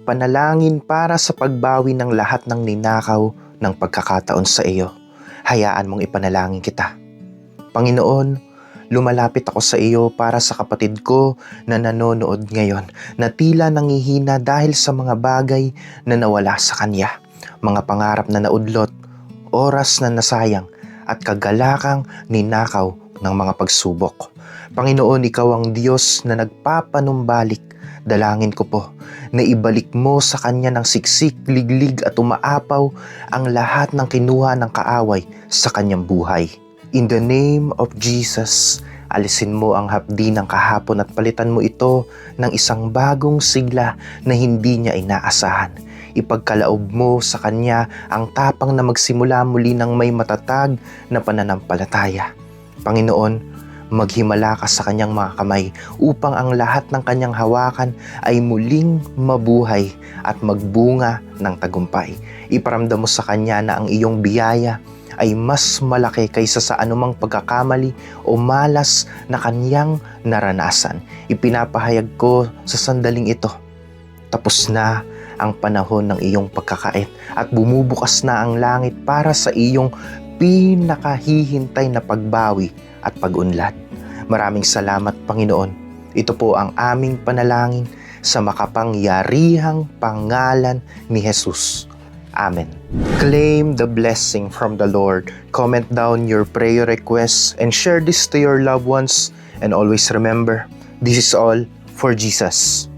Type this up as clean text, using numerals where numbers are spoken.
Panalangin para sa pagbawi ng lahat ng ninakaw ng pagkakataon sa iyo. Hayaan mong ipanalangin kita. Panginoon, lumalapit ako sa iyo para sa kapatid ko na nanonood ngayon na tila nangihina dahil sa mga bagay na nawala sa kanya. Mga pangarap na naudlot, oras na nasayang at kagalakang ninakaw ng mga pagsubok. Panginoon, ikaw ang Diyos na nagpapanumbalik. Dalangin ko po na ibalik mo sa kanya ng siksik, liglig at umaapaw ang lahat ng kinuha ng kaaway sa kanyang buhay. In the name of Jesus, alisin mo ang hapdi ng kahapon at palitan mo ito ng isang bagong sigla na hindi niya inaasahan. Ipagkalaob mo sa kanya ang tapang na magsimula muli ng may matatag na pananampalataya. Panginoon, maghimala ka sa kanyang mga kamay upang ang lahat ng kanyang hawakan ay muling mabuhay at magbunga ng tagumpay. Iparamdam mo sa kanya na ang iyong biyaya ay mas malaki kaysa sa anumang pagkakamali o malas na kanyang naranasan. Ipinapahayag ko sa sandaling ito, tapos na ang panahon ng iyong pagkakait at bumubukas na ang langit para sa iyong pinakahihintay na pagbawi at pag-unlad. Maraming salamat, Panginoon. Ito po ang aming panalangin sa makapangyarihang pangalan ni Jesus. Amen. Claim the blessing from the Lord. Comment down your prayer requests and share this to your loved ones. And always remember, this is all for Jesus.